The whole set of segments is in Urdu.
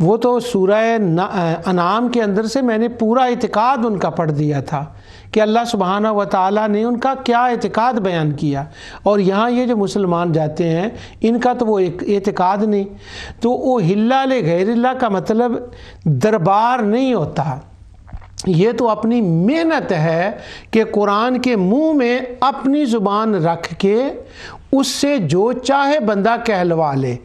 وہ تو سورہ انعام کے اندر سے میں نے پورا اعتقاد ان کا پڑھ دیا تھا کہ اللہ سبحانہ و تعالیٰ نے ان کا کیا اعتقاد بیان کیا، اور یہاں یہ جو مسلمان جاتے ہیں ان کا تو وہ ایک اعتقاد نہیں۔ تو وہ حلہ لغیر اللہ کا مطلب دربار نہیں ہوتا، یہ تو اپنی محنت ہے کہ قرآن کے منہ میں اپنی زبان رکھ کے اس سے جو چاہے بندہ کہلوا لے۔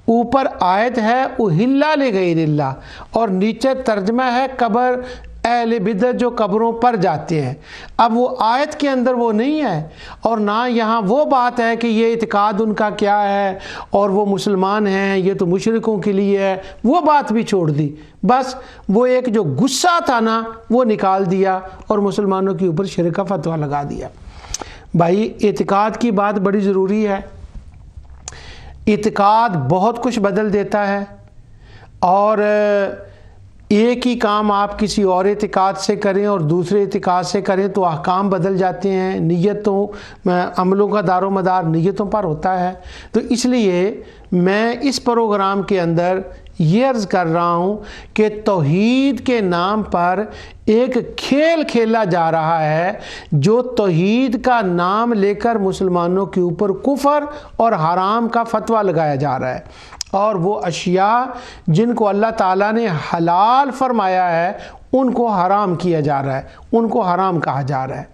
اوپر آیت ہے اہل لغیر اللہ، اور نیچے ترجمہ ہے قبر اہل بدعت جو قبروں پر جاتے ہیں۔ اب وہ آیت کے اندر وہ نہیں ہے، اور نہ یہاں وہ بات ہے کہ یہ اعتقاد ان کا کیا ہے اور وہ مسلمان ہیں، یہ تو مشرکوں کے لیے ہے، وہ بات بھی چھوڑ دی۔ بس وہ ایک جو غصہ تھا نا وہ نکال دیا اور مسلمانوں کے اوپر شرک کا فتویٰ لگا دیا۔ بھائی اعتقاد کی بات بڑی ضروری ہے، اعتقاد بہت کچھ بدل دیتا ہے، اور ایک ہی کام آپ کسی اور اعتقاد سے کریں اور دوسرے اعتقاد سے کریں تو احکام بدل جاتے ہیں، نیتوں عملوں کا دار و مدار نیتوں پر ہوتا ہے۔ تو اس لیے میں اس پروگرام کے اندر یہ عرض کر رہا ہوں کہ توحید کے نام پر ایک کھیل کھیلا جا رہا ہے، جو توحید کا نام لے کر مسلمانوں کے اوپر کفر اور حرام کا فتویٰ لگایا جا رہا ہے، اور وہ اشیاء جن کو اللہ تعالیٰ نے حلال فرمایا ہے ان کو حرام کیا جا رہا ہے، ان کو حرام کہا جا رہا ہے۔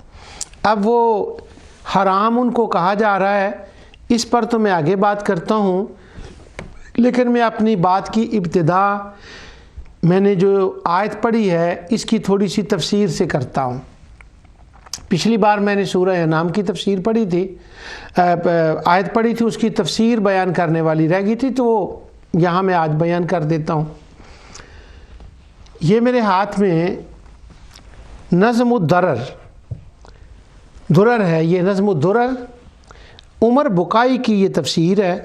اب وہ حرام ان کو کہا جا رہا ہے، اس پر تو میں آگے بات کرتا ہوں، لیکن میں اپنی بات کی ابتدا میں نے جو آیت پڑھی ہے اس کی تھوڑی سی تفسیر سے کرتا ہوں۔ پچھلی بار میں نے سورہ انعام کی تفسیر پڑھی تھی، آیت پڑھی تھی، اس کی تفسیر بیان کرنے والی رہ گئی تھی، تو یہاں میں آج بیان کر دیتا ہوں۔ یہ میرے ہاتھ میں نظم الدرر ہے، یہ نظم الدرر عمر بقائی کی یہ تفسیر ہے۔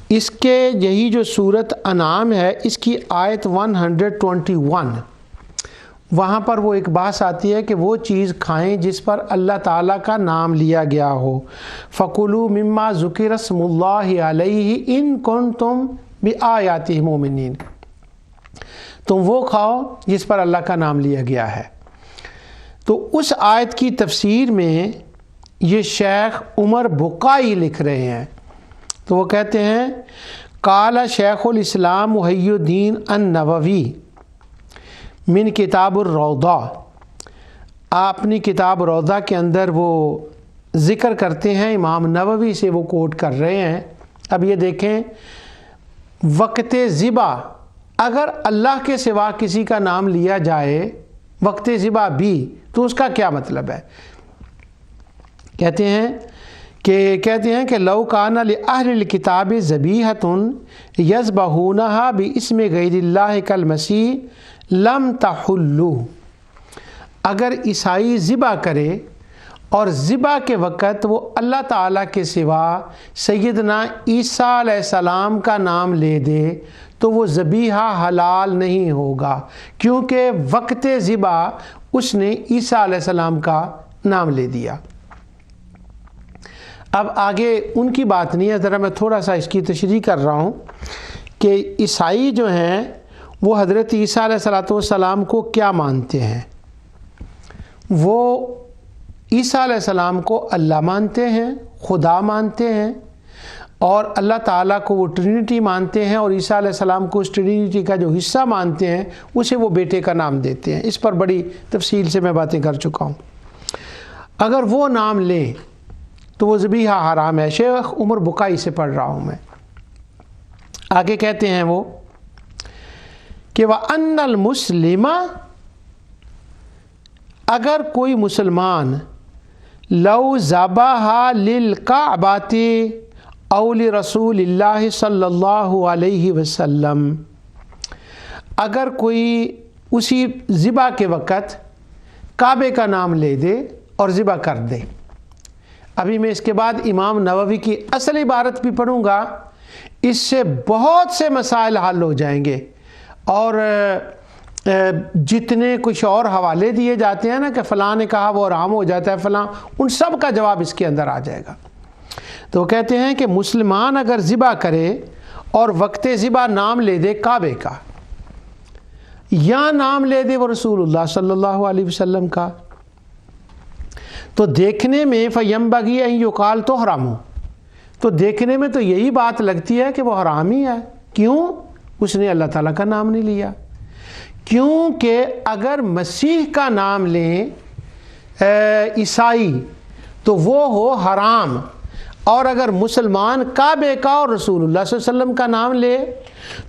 اس کے یہی جو سورت انعام ہے اس کی آیت 121، وہاں پر وہ ایک بات آتی ہے کہ وہ چیز کھائیں جس پر اللہ تعالیٰ کا نام لیا گیا ہو، فَكُلُوا مِمَّا ذُكِرَ اسْمُ اللَّهِ عَلَيْهِ إِن كُنتُم بِآيَاتِهِ مُؤْمِنِينَ، تم وہ کھاؤ جس پر اللہ کا نام لیا گیا ہے۔ تو اس آیت کی تفسیر میں یہ شیخ عمر بقائی لکھ رہے ہیں، تو وہ کہتے ہیں قال شیخ الاسلام محی الدین النووی من کتاب الروضہ، اپنی کتاب روضہ کے اندر وہ ذکر کرتے ہیں، امام نووی سے وہ کوٹ کر رہے ہیں۔ اب یہ دیکھیں، وقت ذبح اگر اللہ کے سوا کسی کا نام لیا جائے وقت ذبح بھی، تو اس کا کیا مطلب ہے؟ کہتے ہیں کہ لو کان لأہل الکتاب ذبیحۃ یذبحونہا باسم غیر اللہ کالمسیح لم تحل، اگر عیسائی ذبح کرے اور ذبح کے وقت وہ اللہ تعالیٰ کے سوا سیدنا عیسیٰ علیہ السلام کا نام لے دے تو وہ ذبیحہ حلال نہیں ہوگا، کیونکہ وقت ذبح اس نے عیسیٰ علیہ السلام کا نام لے دیا۔ اب آگے ان کی بات نہیں ہے، ذرا میں تھوڑا سا اس کی تشریح کر رہا ہوں کہ عیسائی جو ہیں وہ حضرت عیسیٰ علیہ السلام کو کیا مانتے ہیں۔ وہ عیسیٰ علیہ السلام کو اللہ مانتے ہیں، خدا مانتے ہیں، اور اللہ تعالیٰ کو وہ ٹرینٹی مانتے ہیں، اور عیسیٰ علیہ السلام کو اس ٹرینٹی کا جو حصہ مانتے ہیں اسے وہ بیٹے کا نام دیتے ہیں۔ اس پر بڑی تفصیل سے میں باتیں کر چکا ہوں۔ اگر وہ نام لیں تو وہ ذبیحہ حرام ہے۔ شیخ عمر بقائی سے پڑھ رہا ہوں میں، آگے کہتے ہیں وہ کہ وَأَنَّ الْمُسْلِمَ، اگر کوئی مسلمان لو ذبح للکعبۃ او لرسول اللہ صلی اللہ علیہ وسلم، اگر کوئی اسی ذبح کے وقت کعبے کا نام لے دے اور ذبح کر دے۔ ابھی میں اس کے بعد امام نووی کی اصل عبارت بھی پڑھوں گا، اس سے بہت سے مسائل حل ہو جائیں گے، اور جتنے کچھ اور حوالے دیے جاتے ہیں نا کہ فلاں نے کہا وہ حرام ہو جاتا ہے فلاں، ان سب کا جواب اس کے اندر آ جائے گا۔ تو کہتے ہیں کہ مسلمان اگر ذبح کرے اور وقت ذبح نام لے دے کعبے کا یا نام لے دے وہ رسول اللہ صلی اللہ علیہ وسلم کا، تو دیکھنے میں فَيَنبَغِي أَن يُقَالَ تو حرام ہو، تو دیکھنے میں تو یہی بات لگتی ہے کہ وہ حرام ہی ہے۔ کیوں؟ اس نے اللہ تعالیٰ کا نام نہیں لیا۔ کیونکہ اگر مسیح کا نام لیں عیسائی تو وہ ہو حرام، اور اگر مسلمان کعبے کا اور رسول اللہ صلی اللہ علیہ وسلم کا نام لے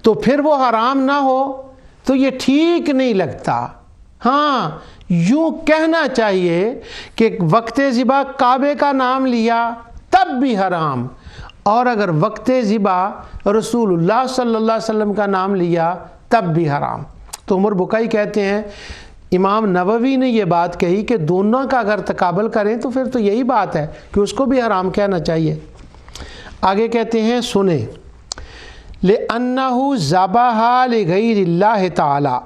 تو پھر وہ حرام نہ ہو، تو یہ ٹھیک نہیں لگتا۔ ہاں، یوں کہنا چاہیے کہ وقت ذبح کعبے کا نام لیا تب بھی حرام، اور اگر وقت ذبح رسول اللہ صلی اللہ علیہ وسلم کا نام لیا تب بھی حرام۔ تو عمر بکائی کہتے ہیں امام نووی نے یہ بات کہی کہ دونوں کا اگر تقابل کریں تو پھر تو یہی بات ہے کہ اس کو بھی حرام کہنا چاہیے۔ آگے کہتے ہیں سنیں، لِأَنَّهُ ذَبَحَ لِغَيْرِ اللَّهِ تَعَالَى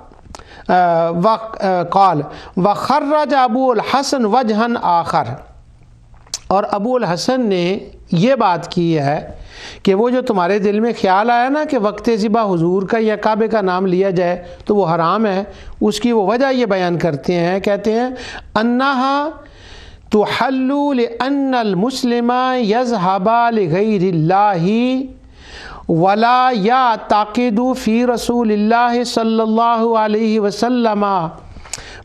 وقال وخرج ابو الحسن وجہن آخر، اور ابو الحسن نے یہ بات کی ہے کہ وہ جو تمہارے دل میں خیال آیا نا کہ وقت ذبح حضور کا یا کعبے کا نام لیا جائے تو وہ حرام ہے، اس کی وہ وجہ یہ بیان کرتے ہیں، کہتے ہیں انہا تحل لأن المسلم یذهب لغیر اللہ ولا یعتقد فی رسول اللہ صلی اللہ علیہ وسلم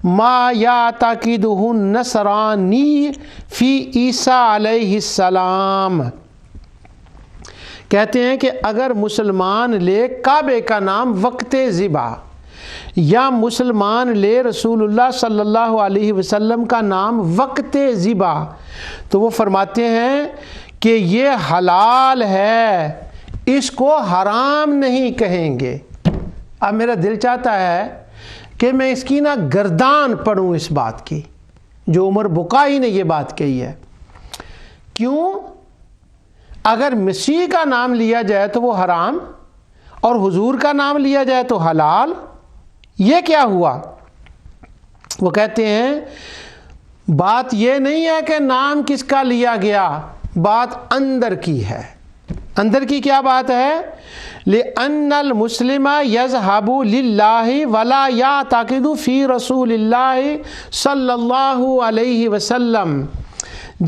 ما یعتقدہ النصرانی فی عیسیٰ علیہ السلام۔ کہتے ہیں کہ اگر مسلمان لے کعبے کا نام وقت ذبح یا مسلمان لے رسول اللہ صلی اللہ علیہ وسلم کا نام وقت ذبح، تو وہ فرماتے ہیں کہ یہ حلال ہے، اس کو حرام نہیں کہیں گے۔ اب میرا دل چاہتا ہے کہ میں اس کی گردان پڑھوں اس بات کی جو عمر بکائی نے یہ بات کہی ہے۔ کیوں؟ اگر مسیح کا نام لیا جائے تو وہ حرام اور حضور کا نام لیا جائے تو حلال، یہ کیا ہوا؟ وہ کہتے ہیں بات یہ نہیں ہے کہ نام کس کا لیا گیا، بات اندر کی ہے۔ اندر کی کیا بات ہے؟ لِأَنَّ الْمُسْلِمَ يَذْهَبُ لِلَّهِ وَلَا يَعْتَقِدُ فِي رَسُولِ اللَّهِ صلی اللہ علیہ وسلم۔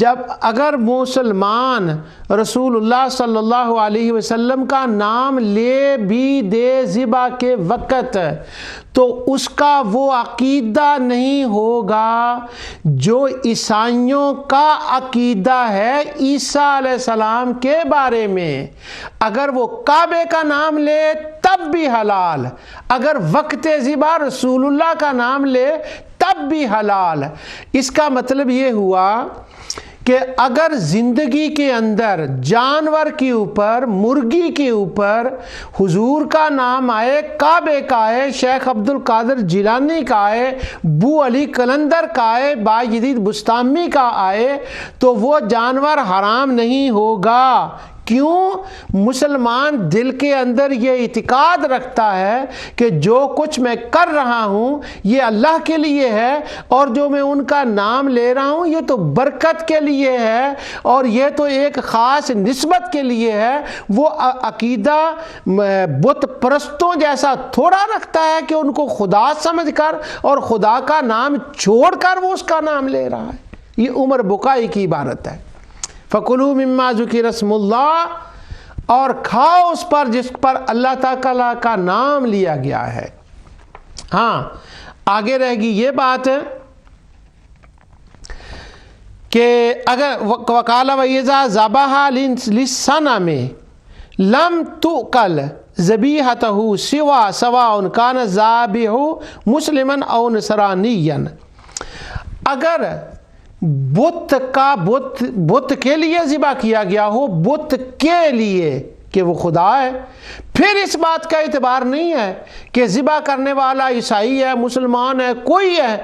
جب اگر مسلمان رسول اللہ صلی اللہ علیہ وسلم کا نام لے بھی دے ذبح کے وقت تو اس کا وہ عقیدہ نہیں ہوگا جو عیسائیوں کا عقیدہ ہے عیسیٰ علیہ السلام کے بارے میں۔ اگر وہ کعبے کا نام لے تب بھی حلال، اگر وقت ذبح رسول اللہ کا نام لے تب بھی حلال۔ اس کا مطلب یہ ہوا کہ اگر زندگی کے اندر جانور کے اوپر، مرغی کے اوپر حضور کا نام آئے، کعبے کا آئے، شیخ عبد القادر جیلانی کا آئے، بو علی قلندر کا آئے، باجدید بستامی کا آئے، تو وہ جانور حرام نہیں ہوگا۔ کیوں؟ مسلمان دل کے اندر یہ اعتقاد رکھتا ہے کہ جو کچھ میں کر رہا ہوں یہ اللہ کے لیے ہے، اور جو میں ان کا نام لے رہا ہوں یہ تو برکت کے لیے ہے، اور یہ تو ایک خاص نسبت کے لیے ہے۔ وہ عقیدہ بت پرستوں جیسا تھوڑا رکھتا ہے کہ ان کو خدا سمجھ کر اور خدا کا نام چھوڑ کر وہ اس کا نام لے رہا ہے۔ یہ عمر بکائی کی عبارت ہے۔ فَكُلُوا مِمَّا ذُكِرَ اسْمُ اللَّهِ، اور کھاؤ اس پر جس پر اللہ تعالیٰ کا نام لیا گیا ہے۔ ہاں، آگے رہ گی یہ بات کہ اگر وَقَالَ وَإِذَا ذَبَحَ لِلصَّنَمِ لَمْ تُؤْكَلْ ذَبِيحَتُهُ سَوَاءٌ كَانَ الذَّابِحُ مُسْلِمًا أَوْ نَصْرَانِيًّا، اگر بت کے لیے ذبح کیا گیا ہو، بت کے لیے کہ وہ خدا ہے، پھر اس بات کا اعتبار نہیں ہے کہ ذبح کرنے والا عیسائی ہے، مسلمان ہے، کوئی ہے،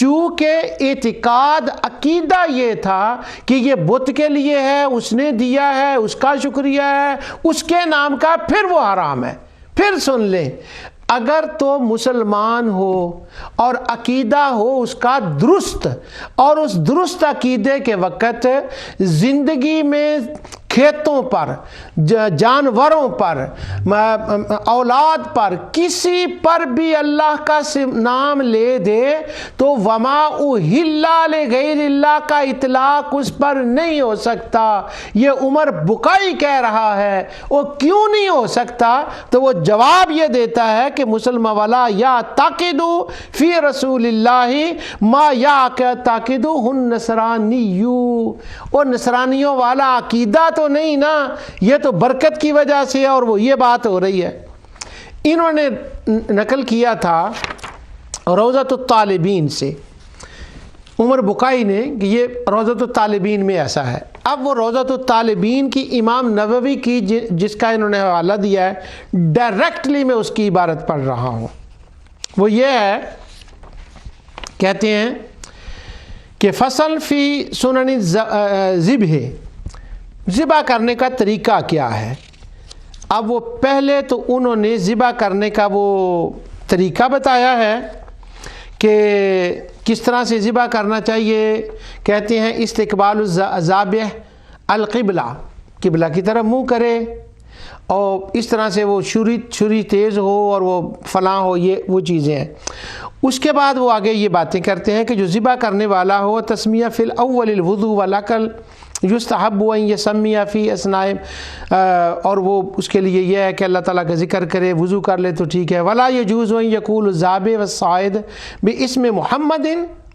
چونکہ اعتقاد عقیدہ یہ تھا کہ یہ بت کے لیے ہے، اس نے دیا ہے، اس کا شکریہ ہے، اس کے نام کا، پھر وہ حرام ہے۔ پھر سن لیں، اگر تو مسلمان ہو اور عقیدہ ہو اس کا درست، اور اس درست عقیدے کے وقت زندگی میں کھیتوں پر، جانوروں پر، اولاد پر، کسی پر بھی اللہ کا نام لے دے تو وما اہل لغیر اللہ کا اطلاق اس پر نہیں ہو سکتا۔ یہ عمر بکائی کہہ رہا ہے، وہ کیوں نہیں ہو سکتا؟ تو وہ جواب یہ دیتا ہے کہ مسلمہ ولا یا تاقدو فی رسول اللہ ما یا تاقدو ہن نصرانیو، اور نصرانیوں والا عقیدہ تو نہیں نا، یہ تو برکت کی وجہ سے، اور وہ یہ بات ہو رہی ہے۔ انہوں نے نقل کیا تھا روضۃ الطالبین سے، عمر بکائی نے، کہ یہ روضۃ الطالبین میں ایسا ہے۔ اب وہ روضۃ الطالبین کی امام نووی کی جس کا انہوں نے حوالہ دیا ہے، ڈائریکٹلی میں اس کی عبارت پڑھ رہا ہوں۔ وہ یہ ہے، کہتے ہیں کہ فصل فی سنن ذبح کرنے کا طریقہ کیا ہے۔ اب وہ پہلے تو انہوں نے ذبح کرنے کا وہ طریقہ بتایا ہے کہ کس طرح سے ذبح کرنا چاہیے۔ کہتے ہیں استقبال الذابح القبلہ، قبلہ کی طرف منہ کرے، اور اس طرح سے وہ چھری تیز ہو اور وہ فلاں ہو، یہ وہ چیزیں ہیں۔ اس کے بعد وہ آگے یہ باتیں کرتے ہیں کہ جو ذبح کرنے والا ہو تسمیہ فی الاول الوضو والاکل یستحب ان یسمی فی اثناء، اور وہ اس کے لیے یہ ہے کہ اللہ تعالیٰ کا ذکر کرے، وضو کر لے تو ٹھیک ہے۔ ولا یجوز ان یقول الذابح والصائد باسم محمد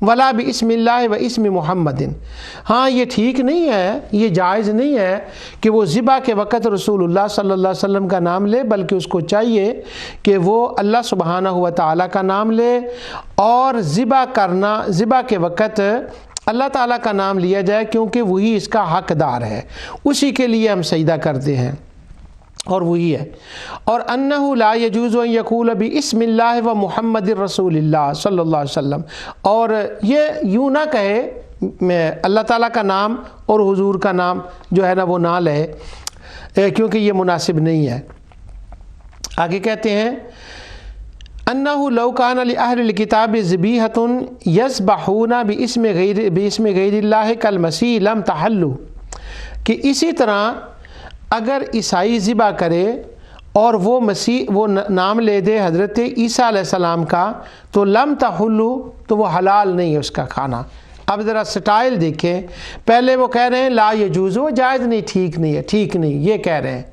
ولا باسم اللہ و اسم محمد، ہاں یہ ٹھیک نہیں ہے، یہ جائز نہیں ہے کہ وہ ذبح کے وقت رسول اللہ صلی اللہ علیہ وسلم کا نام لے، بلکہ اس کو چاہیے کہ وہ اللہ سبحانہ و تعالیٰ کا نام لے، اور ذبح کے وقت اللہ تعالیٰ کا نام لیا جائے، کیونکہ وہی اس کا حقدار ہے، اسی کے لیے ہم سجدہ کرتے ہیں، اور وہی ہے۔ اور انہ لا یجوز ان یقول باسم اللہ و محمد رسول اللہ صلی اللہ علیہ وسلم، اور یہ یوں نہ کہے اللہ تعالیٰ کا نام اور حضور کا نام جو ہے نا وہ نہ لے، کیونکہ یہ مناسب نہیں ہے۔ آگے کہتے ہیں انہ لو کان لأہل الکتاب ذبیحۃ یذبحون باسم غیر اللہ کالمسیح لم تحلوا، کہ اسی طرح اگر عیسائی ذبح کرے اور وہ نام لے دے حضرت عیسیٰ علیہ السلام کا، تو لم تحلوا، تو وہ حلال نہیں ہے اس کا کھانا۔ اب ذرا سٹائل دیکھیں، پہلے وہ کہہ رہے ہیں لا یجوز، وہ جائز نہیں، ٹھیک نہیں ہے، ٹھیک نہیں، یہ کہہ رہے ہیں۔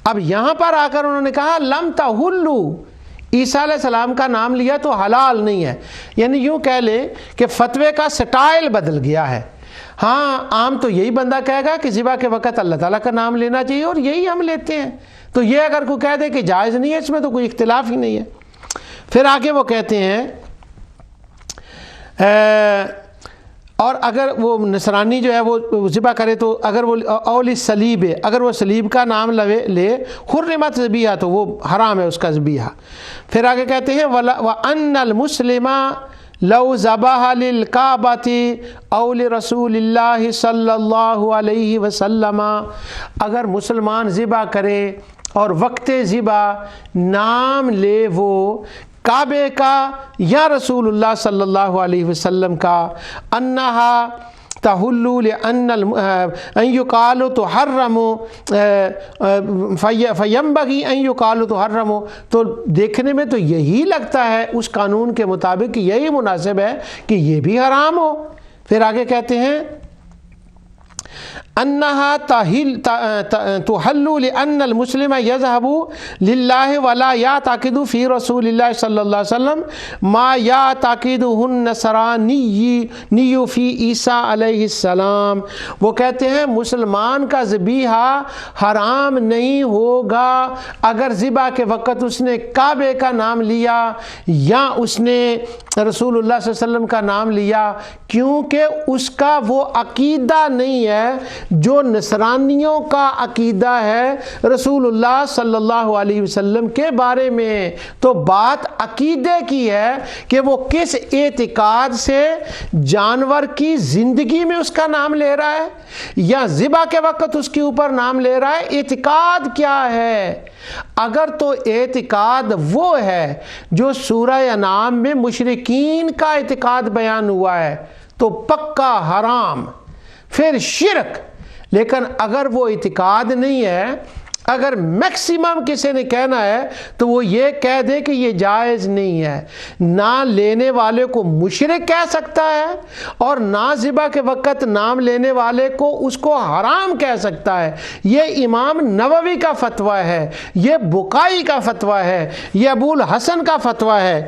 اب یہاں پر آ کر انہوں نے کہا لم تحلوا، عیسیٰ علیہ السلام کا نام لیا تو حلال نہیں ہے، یعنی یوں کہہ لیں کہ فتوے کا سٹائل بدل گیا ہے۔ ہاں عام تو یہی بندہ کہے گا کہ ذبح کے وقت اللہ تعالیٰ کا نام لینا چاہیے، اور یہی ہم لیتے ہیں، تو یہ اگر کوئی کہہ دے کہ جائز نہیں ہے، اس میں تو کوئی اختلاف ہی نہیں ہے۔ پھر آگے وہ کہتے ہیں اور اگر وہ نصرانی جو ہے وہ ذبح کرے تو اگر وہ اول صلیب ہے، اگر وہ صلیب کا نام لے حرمت ذبیحہ، تو وہ حرام ہے اس کا ذبیحہ۔ پھر آگے کہتے ہیں وَأَنَّ الْمُسْلِمَ لَوْ ذَبَحَ لِلْكَعْبَةِ أَوْ لِرَسُولِ اللَّهِ صلی اللہ علیہ وسلم، اگر مسلمان ذبح کرے اور وقت ذبح نام لے وہ کعبے کا یا رسول اللہ صلی اللہ علیہ وسلم کا، انہا تحل لأن ان یقال تحرم فینبغی ان یقال تحرم، تو دیکھنے میں تو یہی لگتا ہے اس قانون کے مطابق کہ یہی مناسب ہے کہ یہ بھی حرام ہو۔ پھر آگے کہتے ہیں انہا تحل لأن المسلم یذهب للہ ولا یعتقد فی رسول اللہ صلی اللہ علیہ وسلم ما یعتقدہ النصرانی فی عیسیٰ علیہ السلام۔ وہ کہتے ہیں مسلمان کا ذبیحہ حرام نہیں ہوگا اگر ذبح کے وقت اس نے کعبے کا نام لیا یا اس نے رسول اللہ صلی اللہ علیہ وسلم کا نام لیا، کیونکہ اس کا وہ عقیدہ نہیں ہے جو نصرانیوں کا عقیدہ ہے رسول اللہ صلی اللہ علیہ وسلم کے بارے میں۔ تو بات عقیدے کی ہے کہ وہ کس اعتقاد سے جانور کی زندگی میں اس کا نام لے رہا ہے یا ذبح کے وقت اس کے اوپر نام لے رہا ہے، اعتقاد کیا ہے۔ اگر تو اعتقاد وہ ہے جو سورہ انعام میں مشرکین کا اعتقاد بیان ہوا ہے تو پکا حرام، پھر شرک۔ لیکن اگر وہ اعتقاد نہیں ہے، اگر میکسیمم کسی نے کہنا ہے تو وہ یہ کہہ دے کہ یہ جائز نہیں ہے۔ نہ لینے والے کو مشرک کہہ سکتا ہے اور نہ ذبح کے وقت نام لینے والے کو اس کو حرام کہہ سکتا ہے۔ یہ امام نووی کا فتویٰ ہے، یہ بخاری کا فتویٰ ہے، یہ ابو الحسن کا فتویٰ ہے،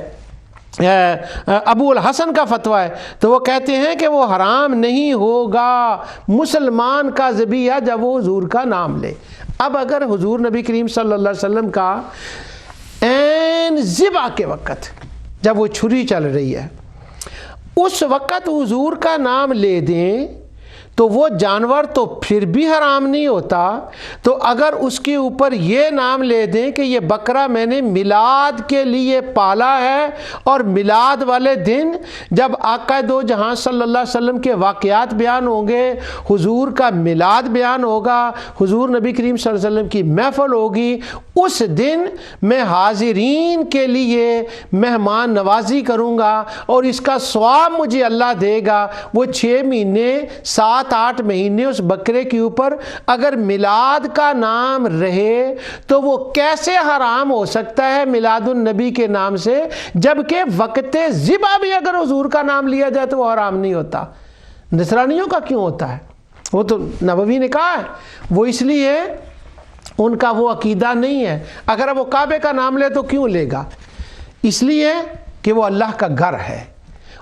ابو الحسن کا فتویٰ ہے۔ تو وہ کہتے ہیں کہ وہ حرام نہیں ہوگا مسلمان کا ذبیحہ جب وہ حضور کا نام لے۔ اب اگر حضور نبی کریم صلی اللہ علیہ وسلم کا عین ذبح کے وقت جب وہ چھری چل رہی ہے اس وقت حضور کا نام لے دیں تو وہ جانور تو پھر بھی حرام نہیں ہوتا، تو اگر اس کے اوپر یہ نام لے دیں کہ یہ بکرا میں نے میلاد کے لیے پالا ہے، اور میلاد والے دن جب آقا دو جہاں صلی اللہ علیہ وسلم کے واقعات بیان ہوں گے، حضور کا میلاد بیان ہوگا، حضور نبی کریم صلی اللہ علیہ وسلم کی محفل ہوگی، اس دن میں حاضرین کے لیے مہمان نوازی کروں گا اور اس کا ثواب مجھے اللہ دے گا۔ وہ 6 مہینے 7-8 مہینے اس بکرے کے اوپر اگر میلاد کا نام رہے تو وہ کیسے حرام ہو سکتا ہے میلاد النبی کے نام سے، جبکہ وقت ذبح بھی اگر حضور کا نام لیا جائے تو وہ حرام نہیں ہوتا۔ نصرانیوں کا کیوں ہوتا ہے؟ وہ تو نبوی نے کہا ہے، وہ اس لیے ان کا وہ عقیدہ نہیں ہے۔ اگر وہ کعبے کا نام لے تو کیوں لے گا؟ اس لیے کہ وہ اللہ کا گھر ہے،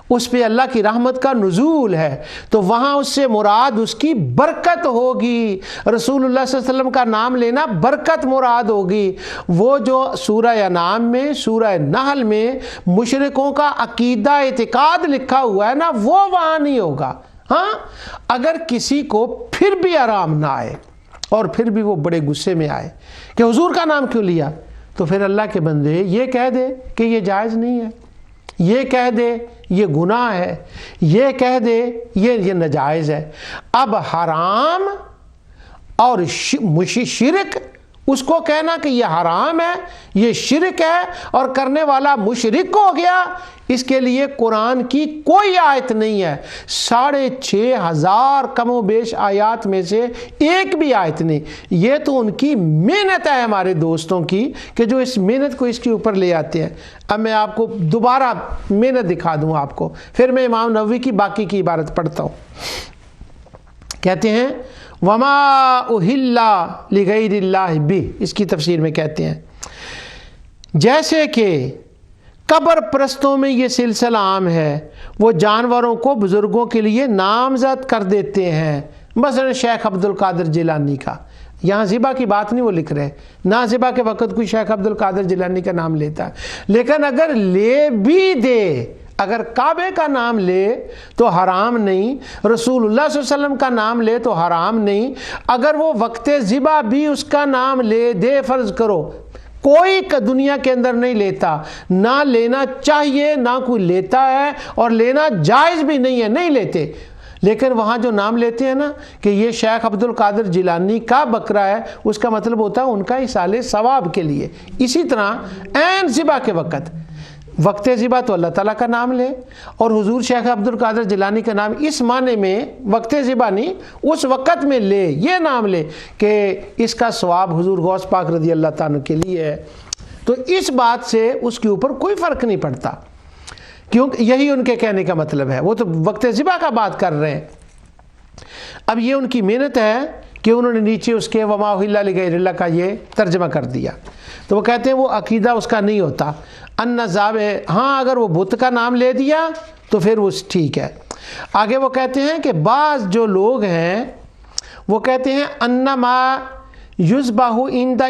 اس پہ اللہ کی رحمت کا نزول ہے، تو وہاں اس سے مراد اس کی برکت ہوگی۔ رسول اللہ صلی اللہ علیہ وسلم کا نام لینا برکت مراد ہوگی۔ وہ جو سورہ انعام میں، سورہ نحل میں مشرکوں کا عقیدہ اعتقاد لکھا ہوا ہے نا، وہ وہاں نہیں ہوگا۔ ہاں اگر کسی کو پھر بھی آرام نہ آئے اور پھر بھی وہ بڑے غصے میں آئے کہ حضور کا نام کیوں لیا، تو پھر اللہ کے بندے یہ کہہ دے کہ یہ جائز نہیں ہے، یہ کہہ دے یہ گناہ ہے، یہ کہہ دے یہ ناجائز ہے۔ اب حرام اور شرک، اس کو کہنا کہ یہ حرام ہے، یہ شرک ہے اور کرنے والا مشرک ہو گیا، اس کے لیے قرآن کی کوئی آیت نہیں ہے۔ 6500 کم و بیش آیات میں سے ایک بھی آیت نہیں۔ یہ تو ان کی محنت ہے ہمارے دوستوں کی کہ جو اس محنت کو اس کے اوپر لے آتے ہیں۔ اب میں آپ کو دوبارہ محنت دکھا دوں آپ کو، پھر میں امام نووی کی باقی کی عبارت پڑھتا ہوں۔ کہتے ہیں وما اہل لغیر اللہ بہ، اس کی تفسیر میں کہتے ہیں جیسے کہ قبر پرستوں میں یہ سلسلہ عام ہے، وہ جانوروں کو بزرگوں کے لیے نامزد کر دیتے ہیں، مثلا شیخ عبد القادر جیلانی کا، یہاں ذبح کی بات نہیں وہ لکھ رہے، نہ ذبح کے وقت کوئی شیخ عبد القادر جیلانی کا نام لیتا ہے، لیکن اگر لے بھی دے، اگر کعبے کا نام لے تو حرام نہیں، رسول اللہ صلی اللہ علیہ وسلم کا نام لے تو حرام نہیں، اگر وہ وقت ذبح بھی اس کا نام لے دے، فرض کرو کوئی دنیا کے اندر نہیں لیتا، نہ لینا چاہیے، نہ کوئی لیتا ہے، اور لینا جائز بھی نہیں ہے، نہیں لیتے، لیکن وہاں جو نام لیتے ہیں نا کہ یہ شیخ عبد القادر جیلانی کا بکرا ہے، اس کا مطلب ہوتا ہے ان کا ایصال ثواب کے لیے۔ اسی طرح عین ذبح کے وقت ذبح تو اللہ تعالیٰ کا نام لے، اور حضور شیخ عبد القادر جیلانی کا نام اس معنی میں وقت ذبح نہیں، اس وقت میں لے، یہ نام لے کہ اس کا ثواب حضور غوث پاک رضی اللہ تعالیٰ کے لیے ہے، تو اس بات سے اس کے اوپر کوئی فرق نہیں پڑتا، کیونکہ یہی ان کے کہنے کا مطلب ہے۔ وہ تو وقت ذبح کا بات کر رہے ہیں۔ اب یہ ان کی محنت ہے کہ انہوں نے نیچے اس کے وما اہل لغیر اللہ کا یہ ترجمہ کر دیا، تو وہ کہتے ہیں وہ عقیدہ اس کا نہیں ہوتا ان ذابح، ہاں اگر وہ بت کا نام لے دیا تو پھر وہ ٹھیک ہے۔ آگے وہ کہتے ہیں کہ بعض جو لوگ ہیں وہ کہتے ہیں انما یذبح عند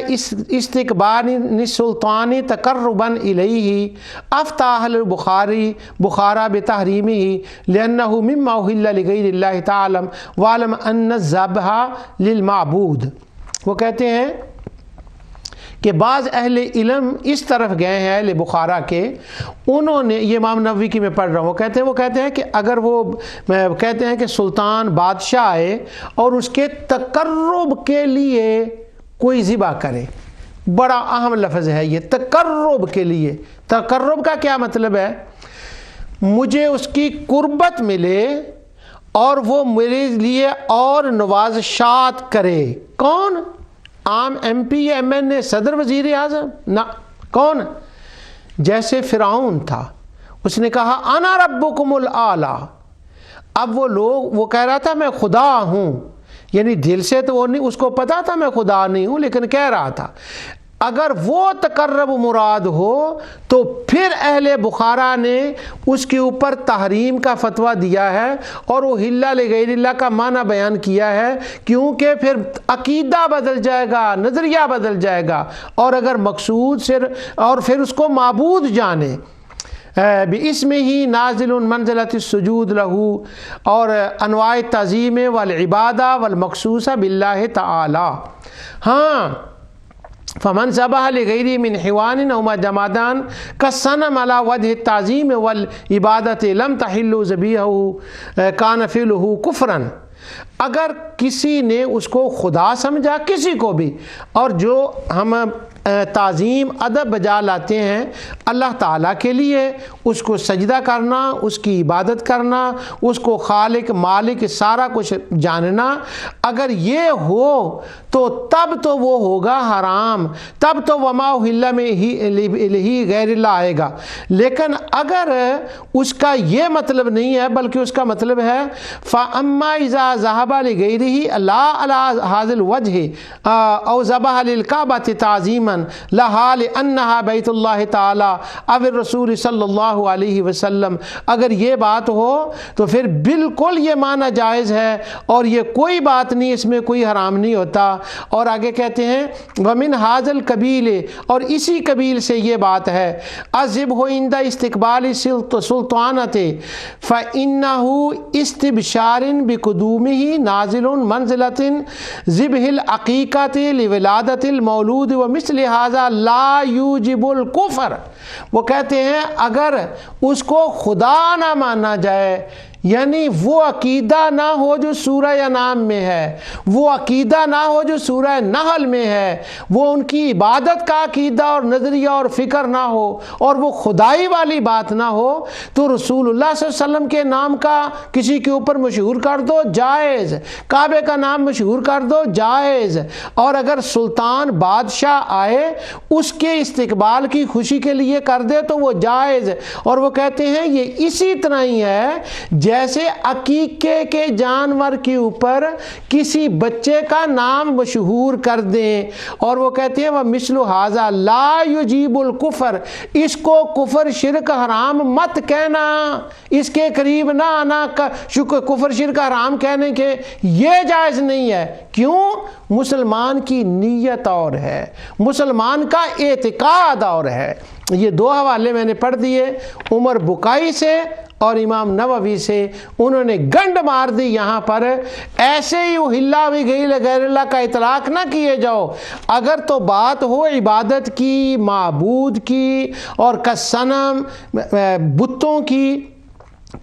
استقبال السلطان تقربا الیہ، افتى اہل بخارى بتحریمہ لانہ مما اہل لغیر اللہ تعالی واعلم ان الذبح للمعبود۔ وہ کہتے ہیں کہ بعض اہل علم اس طرف گئے ہیں، اہل بخارا کے، انہوں نے، یہ امام نووی کی میں پڑھ رہا ہوں، وہ کہتے ہیں کہ اگر وہ کہتے ہیں کہ سلطان بادشاہ آئے اور اس کے تقرب کے لیے کوئی ذبح کرے، بڑا اہم لفظ ہے یہ، تقرب کے لیے۔ تقرب کا کیا مطلب ہے؟ مجھے اس کی قربت ملے اور وہ میرے لیے اور نوازشات کرے۔ کون؟ عام ایم پی یا ایم این اے، صدر وزیر اعظم؟ نہ، کون؟ جیسے فرعون تھا، اس نے کہا انا ربکم الاعلی۔ اب وہ لوگ، وہ کہہ رہا تھا میں خدا ہوں، یعنی دل سے تو وہ نہیں، اس کو پتا تھا میں خدا نہیں ہوں، لیکن کہہ رہا تھا۔ اگر وہ تقرب مراد ہو تو پھر اہل بخارا نے اس کے اوپر تحریم کا فتویٰ دیا ہے، اور وہ حلہ لغیر اللہ کا معنی بیان کیا ہے، کیونکہ پھر عقیدہ بدل جائے گا، نظریہ بدل جائے گا، اور اگر مقصود صرف، اور پھر اس کو معبود جانے، بِاسْمِهِ نازل منزلۃ السجود لہو، اور انواع تعظیم والعبادہ والمخصوصہ باللہ تعالی۔ ہاں، فمن ذبح لغیرہ من حیوان او جمادان کالصنم علی وجہ التعظیم والعبادۃ لم تحل ذبیحہ کان فعلہ کفرا۔ اگر کسی نے اس کو خدا سمجھا، کسی کو بھی، اور جو ہم تعظیم ادب بجا لاتے ہیں اللہ تعالیٰ کے لیے، اس کو سجدہ کرنا، اس کی عبادت کرنا، اس کو خالق مالک سارا کچھ جاننا، اگر یہ ہو تو تب تو وہ ہوگا حرام، تب تو وما اہل الیہ غیر اللہ آئے گا۔ لیکن اگر اس کا یہ مطلب نہیں ہے، بلکہ اس کا مطلب ہے فَأَمَّا إِذَا ذَهَبَ لِغَيْرِهِ لَا عَلَى هَذَا الْوَجْهِ أَوْ ذَبَحَ لِلْكَعْبَةِ تَعْظِيمًا لَهَا لِأَنَّهَا بَيْتُ اللَّهِ تَعَالَى أَوِ الرَّسُولِ صلی اللہ علیہ وسلم، اگر یہ بات ہو تو پھر بالکل یہ معنی جائز ہے، اور یہ کوئی بات نہیں، اس میں کوئی حرام نہیں ہوتا۔ اور آگے کہتے ہیں وَمِنْ هَذَا الْقَبِيلِ، اور اسی قبیل سے یہ بات ہے، الذِّبْحُ عِنْدَ اسْتِقْبَالِ سُلْطَانَتِهِ فَإِنَّهُ اسْتِبْشَارٌ بِقُدُومِهِ نَازِلٌ مَنْزِلَةٍ ذِبْحِ الْعَقِیقَةِ لِوِلَادَةِ الْمَوْلُودِ وَمِثْلِ هَذَا لَا يُوجِبُ الْكُفْرَ۔ وہ کہتے ہیں اگر اس کو خدا نہ مانا جائے، یعنی وہ عقیدہ نہ ہو جو سورہ انعام میں ہے، وہ عقیدہ نہ ہو جو سورہ نحل میں ہے، وہ ان کی عبادت کا عقیدہ اور نظریہ اور فکر نہ ہو، اور وہ خدائی والی بات نہ ہو، تو رسول اللہ صلی اللہ علیہ وسلم کے نام کا کسی کے اوپر مشہور کر دو، جائز۔ کعبے کا نام مشہور کر دو، جائز۔ اور اگر سلطان بادشاہ آئے اس کے استقبال کی خوشی کے لیے کر دے تو وہ جائز۔ اور وہ کہتے ہیں یہ اسی طرح ہی ہے جیسے عقیقے کے جانور کے اوپر کسی بچے کا نام مشہور کر دیں، اور وہ کہتے ہیں وَمِثْلُ هَذَا لَا يُجِيبُ الْكُفْرَ، اس کو کفر شرک حرام مت کہنا، اس کے قریب نہ آنا، کفر شرک حرام کہنے کے یہ جائز نہیں ہے۔ کیوں؟ مسلمان کی نیت اور ہے، مسلمان کا اعتقاد اور ہے۔ یہ دو حوالے میں نے پڑھ دیے عمر بکائی سے اور امام نووی سے، انہوں نے گنڈ مار دی یہاں پر، ایسے ہی اہل غیر اللہ کا اطلاق نہ کیے جاؤ۔ اگر تو بات ہو عبادت کی، معبود کی، اور کصنم بتوں کی،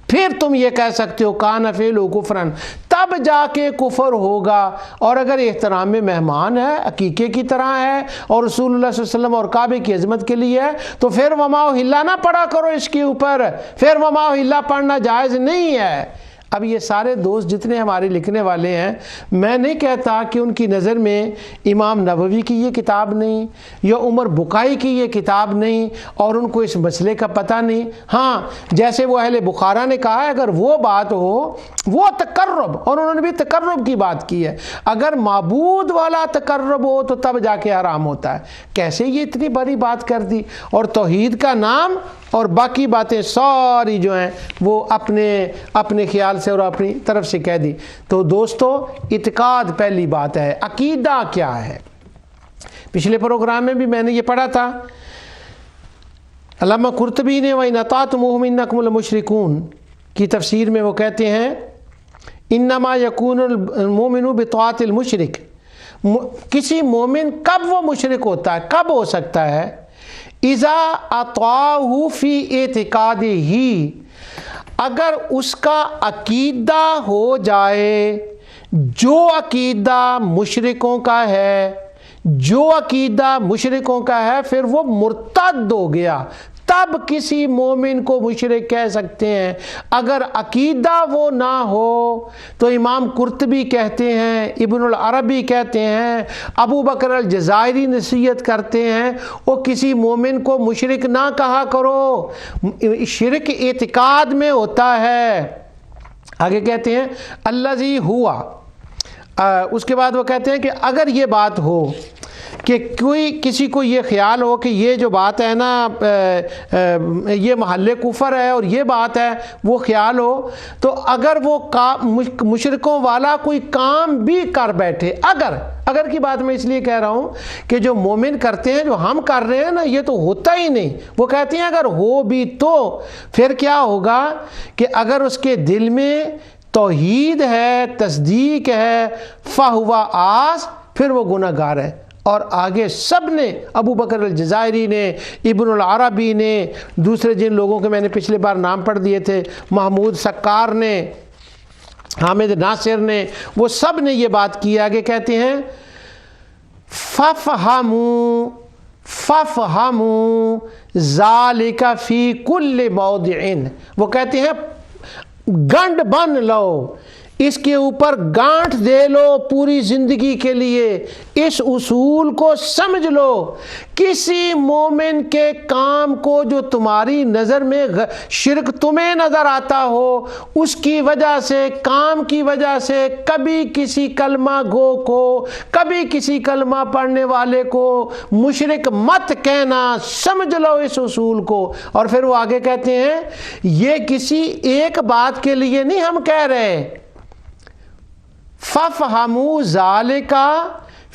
پھر تم یہ کہہ سکتے ہو کان فعلہ کفرا، تب جا کے کفر ہوگا۔ اور اگر احترام میں مہمان ہے، عقیقے کی طرح ہے، اور رسول اللہ صلی اللہ علیہ وسلم اور کعبے کی عظمت کے لیے ہے، تو پھر وما اہل نہ پڑھا کرو اس کے اوپر، پھر وما اہل پڑھنا جائز نہیں ہے۔ اب یہ سارے دوست جتنے ہمارے لکھنے والے ہیں، میں نہیں کہتا کہ ان کی نظر میں امام نووی کی یہ کتاب نہیں، یا عمر بکائی کی یہ کتاب نہیں، اور ان کو اس مسئلے کا پتہ نہیں۔ ہاں، جیسے وہ اہل بخارا نے کہا ہے، اگر وہ بات ہو، وہ تقرب، اور انہوں نے بھی تقرب کی بات کی ہے، اگر معبود والا تقرب ہو تو تب جا کے حرام ہوتا ہے۔ کیسے یہ اتنی بڑی بات کر دی، اور توحید کا نام اور باقی باتیں ساری جو ہیں وہ اپنے خیال سے اور اپنی طرف سے کہہ دی۔ تو دوستو، اعتقاد پہلی بات ہے، عقیدہ کیا ہے۔ پچھلے پروگرام میں بھی میں نے یہ پڑھا تھا، علامہ قرطبی نے وَإِنْ أَطَعْتُمُوهُمْ إِنَّكُمْ لَمُشْرِكُونَ کی تفسیر میں وہ کہتے ہیں انما يكون المؤمن بطاعة المشرك، کسی مومن کب وہ مشرک ہوتا ہے، کب ہو سکتا ہے؟ اذا اطاعه فی اعتقادہ، اگر اس کا عقیدہ ہو جائے جو عقیدہ مشرکوں کا ہے، جو عقیدہ مشرکوں کا ہے، پھر وہ مرتد ہو گیا، تب کسی مومن کو مشرک کہہ سکتے ہیں۔ اگر عقیدہ وہ نہ ہو تو امام قرطبی کہتے ہیں، ابن العربی کہتے ہیں، ابو بکر الجزائری نصیحت کرتے ہیں، وہ کسی مومن کو مشرک نہ کہا کرو، شرک اعتقاد میں ہوتا ہے۔ آگے کہتے ہیں الذی ہوا، اس کے بعد وہ کہتے ہیں کہ اگر یہ بات ہو کہ کسی کو یہ خیال ہو کہ یہ جو بات ہے نا یہ محل کفر ہے اور یہ بات ہے، وہ خیال ہو، تو اگر وہ مشرکوں والا کوئی کام بھی کر بیٹھے، اگر کی بات میں اس لیے کہہ رہا ہوں کہ جو مومن کرتے ہیں، جو ہم کر رہے ہیں نا، یہ تو ہوتا ہی نہیں۔ وہ کہتے ہیں اگر ہو بھی تو پھر کیا ہوگا کہ اگر اس کے دل میں توحید ہے، تصدیق ہے، فہو آس، پھر وہ گناہ گار ہے۔ اور آگے سب نے، ابو بکر الجزائری نے، ابن العربی نے، دوسرے جن لوگوں کے میں نے پچھلے بار نام پڑھ دیے تھے، محمود سکار نے، حامد ناصر نے، وہ سب نے یہ بات کی۔ آگے کہتے ہیں فَافْهَمُوا ذَلِكَ فِي كُلِّ مَوْضِعٍ، وہ کہتے ہیں گنڈ بن لو، اس کے اوپر گانٹھ دے لو پوری زندگی کے لیے، اس اصول کو سمجھ لو، کسی مومن کے کام کو جو تمہاری نظر میں شرک تمہیں نظر آتا ہو، اس کی وجہ سے، کام کی وجہ سے کبھی کسی کلمہ گو کو، کبھی کسی کلمہ پڑھنے والے کو مشرک مت کہنا، سمجھ لو اس اصول کو۔ اور پھر وہ آگے کہتے ہیں یہ کسی ایک بات کے لیے نہیں ہم کہہ رہے، فَافْهَمُوا ذَلِكَ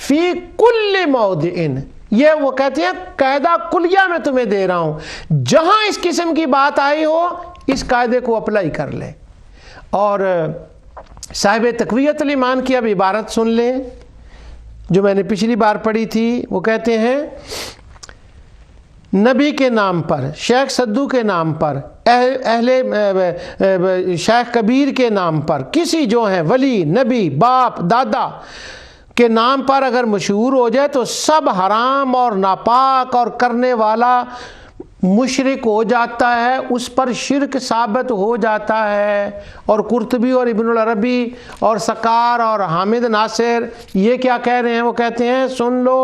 فِي كُلِّ مَوْضِعٍ، یہ وہ کہتے ہیں قاعدہ کلیہ میں تمہیں دے رہا ہوں، جہاں اس قسم کی بات آئی ہو اس قاعدے کو اپلائی کر لیں۔ اور صاحب تقویت الایمان کی اب عبارت سن لیں جو میں نے پچھلی بار پڑھی تھی۔ وہ کہتے ہیں نبی کے نام پر، شیخ صدو کے نام پر، اہل شیخ کبیر کے نام پر، کسی جو ہیں ولی، نبی، باپ، دادا کے نام پر اگر مشہور ہو جائے تو سب حرام اور ناپاک اور کرنے والا مشرک ہو جاتا ہے، اس پر شرک ثابت ہو جاتا ہے۔ اور قرطبی اور ابن العربی اور سکار اور حامد ناصر یہ کیا کہہ رہے ہیں؟ وہ کہتے ہیں سن لو،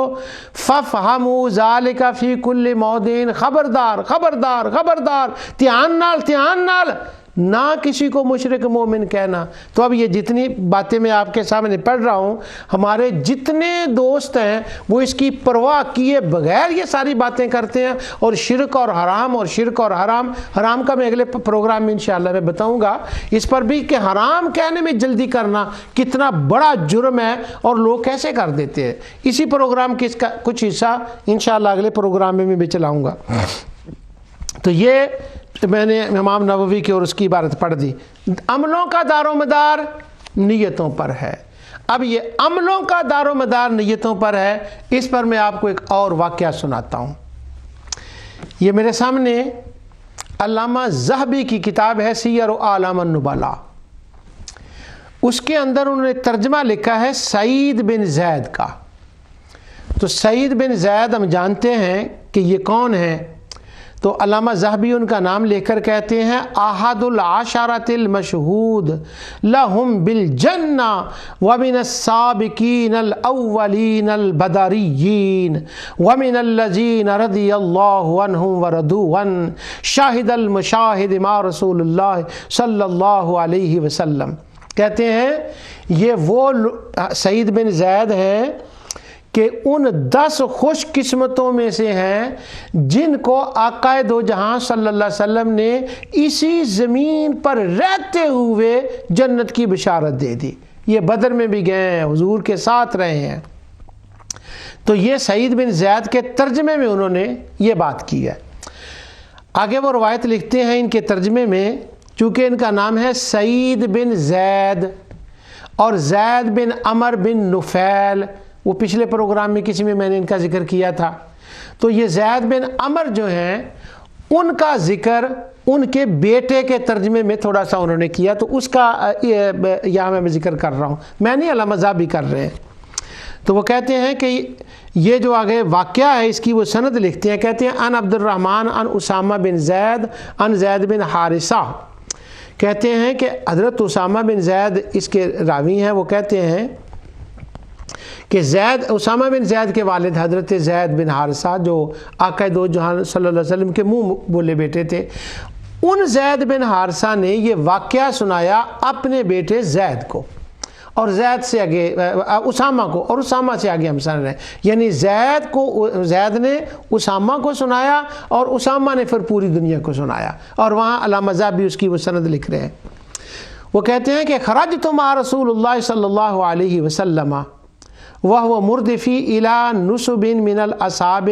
فَافْهَمُوا ذَلِكَ فِي كُلِّ مَوْضِعٍ، خبردار خبردار خبردار، دھیان نال نہ کسی کو مشرک مومن کہنا۔ تو اب یہ جتنی باتیں میں آپ کے سامنے پڑھ رہا ہوں، ہمارے جتنے دوست ہیں وہ اس کی پرواہ کیے بغیر یہ ساری باتیں کرتے ہیں، اور شرک اور حرام، اور شرک اور حرام کا میں اگلے پروگرام میں انشاءاللہ میں بتاؤں گا اس پر بھی کہ حرام کہنے میں جلدی کرنا کتنا بڑا جرم ہے اور لوگ کیسے کر دیتے ہیں۔ اسی پروگرام کی اس کا کچھ حصہ انشاءاللہ اگلے پروگرام میں بھی چلاؤں گا۔ تو یہ میں نے امام نووی کی اور اس کی عبارت پڑھ دی۔ عملوں کا دار و مدار نیتوں پر ہے۔ اب یہ عملوں کا دار و مدار نیتوں پر ہے، اس پر میں آپ کو ایک اور واقعہ سناتا ہوں۔ یہ میرے سامنے علامہ ذہبی کی کتاب ہے سیر اعلام النبلاء، اس کے اندر انہوں نے ترجمہ لکھا ہے سعید بن زید کا۔ تو سعید بن زید ہم جانتے ہیں کہ یہ کون ہیں، تو علامہ ذہبی ان کا نام لے کر کہتے ہیں احد العشرۃ المشہود لہم بالجنہ ومن السابقین الاولین البدریین ومن الذین رضی اللہ عنہم ورضوا عنہ شاہد المشاہد مع رسول اللہ صلی اللہ علیہ وسلم۔ کہتے ہیں یہ وہ سعید بن زید ہیں کہ ان 10 خوش قسمتوں میں سے ہیں جن کو آقا دو جہاں صلی اللہ علیہ وسلم نے اسی زمین پر رہتے ہوئے جنت کی بشارت دے دی۔ یہ بدر میں بھی گئے ہیں، حضور کے ساتھ رہے ہیں۔ تو یہ سعید بن زید کے ترجمے میں انہوں نے یہ بات کی ہے۔ آگے وہ روایت لکھتے ہیں ان کے ترجمے میں، چونکہ ان کا نام ہے سعید بن زید اور زید بن عمر بن نفیل، وہ پچھلے پروگرام میں کسی میں نے ان کا ذکر کیا تھا۔ تو یہ زید بن عمر جو ہیں ان کا ذکر ان کے بیٹے کے ترجمے میں تھوڑا سا انہوں نے کیا، تو اس کا یہاں میں ذکر کر رہا ہوں، میں نہیں، علامہ ذہبی کر رہے ہیں۔ تو وہ کہتے ہیں کہ یہ جو آگے واقعہ ہے اس کی وہ سند لکھتے ہیں، کہتے ہیں ان عبد الرحمن ان اسامہ بن زید ان زید بن حارثہ، کہتے ہیں کہ حضرت اسامہ بن زید اس کے راوی ہیں، وہ کہتے ہیں کہ اسامہ بن زید کے والد حضرت زید بن حارثہ جو آقا دو جہان صلی اللہ علیہ وسلم کے منہ بولے بیٹے تھے، ان زید بن حارثہ نے یہ واقعہ سنایا اپنے بیٹے زید کو، اور زید سے آگے اسامہ کو، اور اسامہ سے آگے ہم سن رہے ہیں، یعنی زید نے اسامہ کو سنایا اور اسامہ نے پھر پوری دنیا کو سنایا، اور وہاں علامہ ذہبی اس کی وہ سند لکھ رہے ہیں۔ وہ کہتے ہیں کہ خرجت مع رسول اللہ صلی اللہ علیہ وسلم وهو مردفی الى نصب من الاصحاب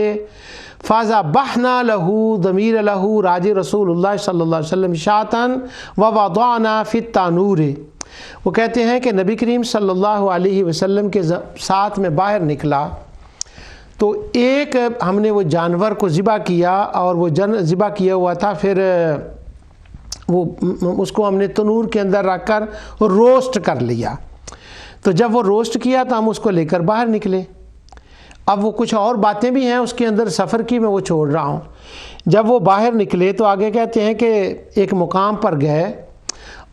فذبحنا له ضمیر له راج رسول اللہ صلی اللہ علیہ وسلم شاطن ووضعنا فی التنور۔ وہ کہتے ہیں کہ نبی کریم صلی اللہ علیہ وسلم کے ساتھ میں باہر نکلا تو ایک ہم نے وہ جانور کو ذبح کیا، اور وہ ذبح کیا ہوا تھا، پھر وہ اس کو ہم نے تنور کے اندر رکھ کر روسٹ کر لیا۔ تو جب وہ روسٹ کیا تو ہم اس کو لے کر باہر نکلے۔ اب وہ کچھ اور باتیں بھی ہیں اس کے اندر سفر کی، میں وہ چھوڑ رہا ہوں۔ جب وہ باہر نکلے تو آگے کہتے ہیں کہ ایک مقام پر گئے،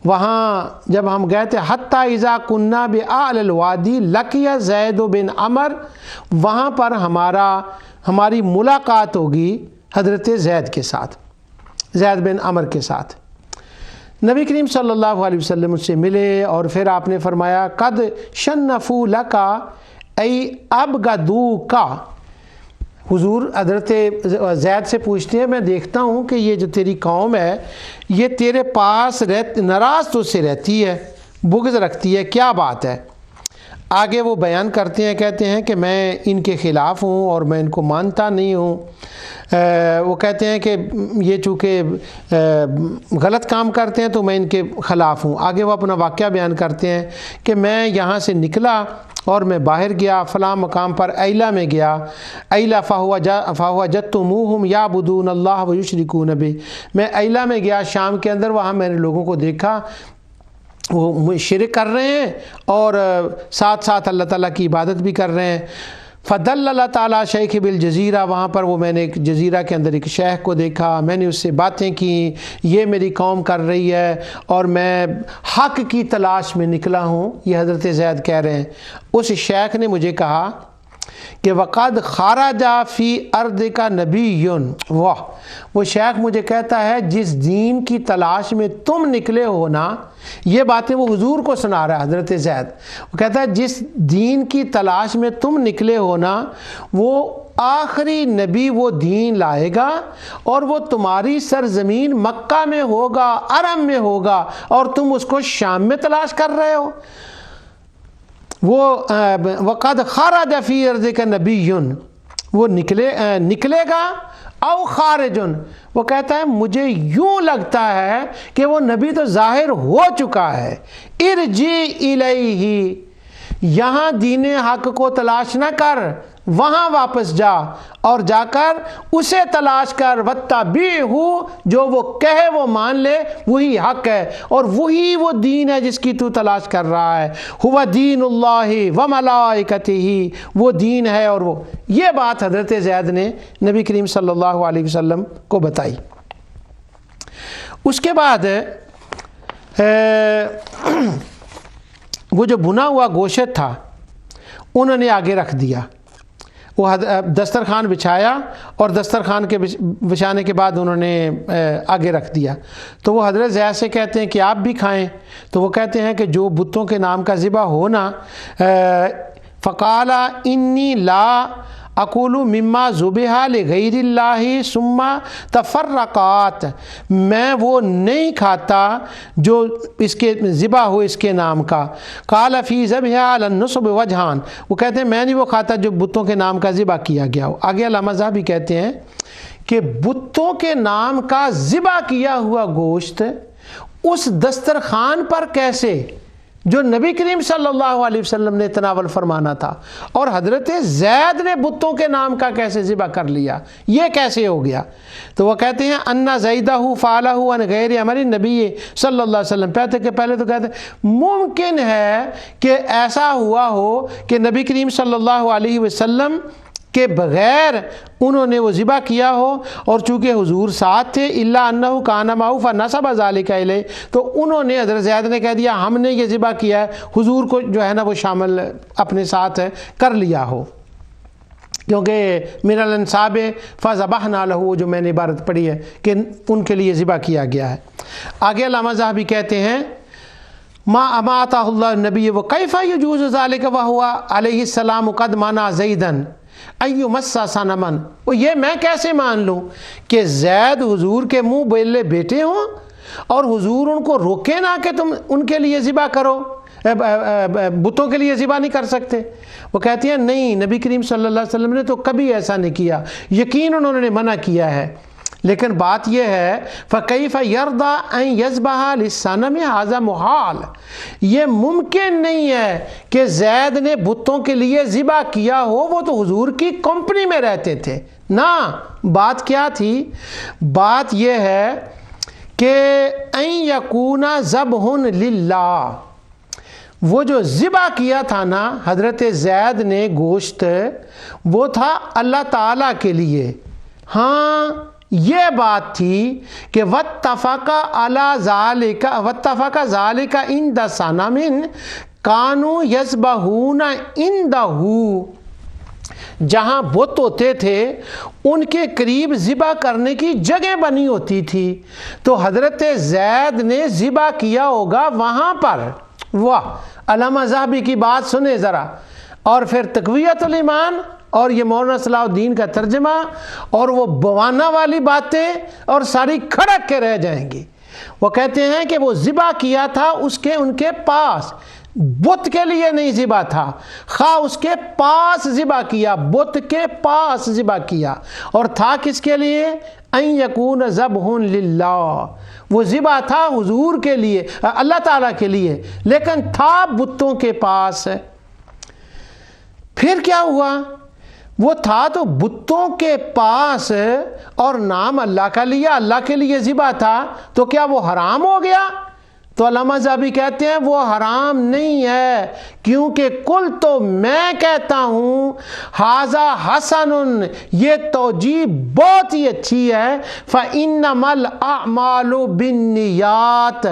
وہاں جب ہم گئے تھے حتیٰ اذا کننا بأعلی الوادی لقی زید بن عمر، وہاں پر ہماری ملاقات ہوگی حضرت زید کے ساتھ، زید بن عمر کے ساتھ۔ نبی کریم صلی اللہ علیہ وسلم اس سے ملے، اور پھر آپ نے فرمایا قد شنفوا لکا ای ابغضوکا۔ حضور حضرت زید سے پوچھتے ہیں میں دیکھتا ہوں کہ یہ جو تیری قوم ہے یہ تیرے پاس ناراض تو سے رہتی ہے، بغض رکھتی ہے، کیا بات ہے؟ آگے وہ بیان کرتے ہیں، کہتے ہیں کہ میں ان کے خلاف ہوں اور میں ان کو مانتا نہیں ہوں۔ وہ کہتے ہیں کہ یہ چونکہ غلط کام کرتے ہیں تو میں ان کے خلاف ہوں۔ آگے وہ اپنا واقعہ بیان کرتے ہیں کہ میں یہاں سے نکلا اور میں باہر گیا، فلاں مقام پر ایلا میں گیا، ایلا فوجدتموہم یعبدون اللہ ویشرکون بہ۔ میں ایلا میں گیا شام کے اندر، وہاں میں نے لوگوں کو دیکھا وہ شرک کر رہے ہیں اور ساتھ ساتھ اللہ تعالیٰ کی عبادت بھی کر رہے ہیں۔ فدل اللہ تعالیٰ شیخ بالجزیرہ، وہاں پر وہ میں نے ایک جزیرہ کے اندر ایک شیخ کو دیکھا، میں نے اس سے باتیں کی، یہ میری قوم کر رہی ہے اور میں حق کی تلاش میں نکلا ہوں، یہ حضرت زید کہہ رہے ہیں۔ اس شیخ نے مجھے کہا کہ وقد خرج فی ارضک نبی، واہ، وہ شیخ مجھے کہتا ہے جس دین کی تلاش میں تم نکلے ہو نا، یہ باتیں وہ حضور کو سنا رہا ہے حضرت زید۔ وہ کہتا ہے جس دین کی تلاش میں تم نکلے ہو نا، وہ آخری نبی وہ دین لائے گا اور وہ تمہاری سرزمین مکہ میں ہوگا، حرم میں ہوگا، اور تم اس کو شام میں تلاش کر رہے ہو۔ وہ وقد خرج فی ارضک نبی، وہ نکلے گا، او خارجن، وہ کہتا ہے مجھے یوں لگتا ہے کہ وہ نبی تو ظاہر ہو چکا ہے۔ ارجی الیہ، یہاں دین حق کو تلاش نہ کر، وہاں واپس جا اور جا کر اسے تلاش کر، واتبعہ، جو وہ کہے وہ مان لے، وہی حق ہے اور وہی وہ دین ہے جس کی تو تلاش کر رہا ہے۔ ہوا دین اللہ وملائکتہ، وہ دین ہے، اور وہ یہ بات حضرت زید نے نبی کریم صلی اللہ علیہ وسلم کو بتائی۔ اس کے بعد وہ جو بنا ہوا گوشت تھا انہوں نے آگے رکھ دیا، وہ دسترخوان بچھایا اور دسترخوان کے بچھانے کے بعد انہوں نے آگے رکھ دیا۔ تو وہ حضرت زید سے کہتے ہیں کہ آپ بھی کھائیں، تو وہ کہتے ہیں کہ جو بتوں کے نام کا ذبح ہونا، فقال انی لا اقول مما ذبح لغیر اللہ ثم تفرقات، میں وہ نہیں کھاتا جو اس کے ذبح ہو اس کے نام کا۔ قال فی ذبح علی النصب وجہان، وہ کہتے ہیں میں نہیں وہ کھاتا جو بتوں کے نام کا ذبح کیا گیا ہو۔ آگے علامہ ذہبی کہتے ہیں کہ بتوں کے نام کا ذبح کیا ہوا گوشت اس دسترخوان پر کیسے جو نبی کریم صلی اللہ علیہ وسلم نے تناول فرمانا تھا، اور حضرت زید نے بتوں کے نام کا کیسے ذبح کر لیا، یہ کیسے ہو گیا؟ تو وہ کہتے ہیں انا زیدہ فعلہ عن غیر امر نبی صلی اللہ علیہ وسلم، پہلے تو کہتے ہیں ممکن ہے کہ ایسا ہوا ہو کہ نبی کریم صلی اللہ علیہ وسلم کے بغیر انہوں نے وہ ذبح کیا ہو، اور چونکہ حضور ساتھ تھے، الا انہ کان معہ فنسب ذلک الیہ، تو انہوں نے حضرت زید نے کہہ دیا ہم نے یہ ذبح کیا ہے، حضور کو جو ہے نا وہ شامل اپنے ساتھ کر لیا ہو، کیونکہ من الانصاب فذبحنا لہ، جو میں نے عبارت پڑھی ہے کہ ان کے لیے ذبح کیا گیا ہے۔ آگے علامہ ذہبی کہتے ہیں ما اماتہ اللہ النبی وکیف یجوز ذلک وہو علیہ السلام قد منع زیدا ایو مسا صنما، وہ یہ میں کیسے مان لوں کہ زید حضور کے منہ بولے بیٹے ہوں اور حضور ان کو روکے نہ کہ تم ان کے لیے ذبح کرو، بتوں کے لیے ذبح نہیں کر سکتے؟ وہ کہتے ہیں نہیں، نبی کریم صلی اللہ علیہ وسلم نے تو کبھی ایسا نہیں کیا، یقین انہوں نے منع کیا ہے، لیکن بات یہ ہے فَكَيْفَ يَرْضَى أَن يَذْبَحَ لِلصَّنَمِ هَذَا محال، یہ ممکن نہیں ہے کہ زید نے بتوں کے لیے ذبح کیا ہو، وہ تو حضور کی کمپنی میں رہتے تھے نا۔ بات کیا تھی؟ بات یہ ہے کہ أَن يَكُونَ ذَبْحٌ لِلَّهِ، وہ جو ذبح کیا تھا نا حضرت زید نے گوشت، وہ تھا اللہ تعالیٰ کے لیے۔ ہاں یہ بات تھی کہ واتفق علی ذالک واتفق ذالک عند صنم کانوا یذبحون عندہ، جہاں بت ہوتے تھے ان کے قریب ذبح کرنے کی جگہ بنی ہوتی تھی، تو حضرت زید نے ذبح کیا ہوگا وہاں پر۔ واہ، علامہ ذہبی کی بات سنیں ذرا، اور پھر تقویت الایمان اور یہ مولانا صلاح الدین کا ترجمہ اور وہ بوانا والی باتیں اور ساری کھڑک کے رہ جائیں گی۔ وہ کہتے ہیں کہ وہ ذبح کیا تھا ان کے پاس، بت کے لیے نہیں ذبح تھا، خواہ اس کے پاس ذبح کیا، بت کے پاس ذبح کیا، اور تھا کس کے لیے؟ ان یکون ذبح للہ، وہ ذبح تھا حضور کے لیے، اللہ تعالیٰ کے لیے، لیکن تھا بتوں کے پاس۔ پھر کیا ہوا؟ وہ تھا تو بتوں کے پاس اور نام اللہ کا لیا، اللہ کے لیے ذبح تھا، تو کیا وہ حرام ہو گیا؟ تو علامہ ذہبی کہتے ہیں وہ حرام نہیں ہے، کیونکہ کل تو میں کہتا ہوں ھذا حسن، یہ توجیہ بہت ہی اچھی ہے، فإنما الأعمال بالنیات،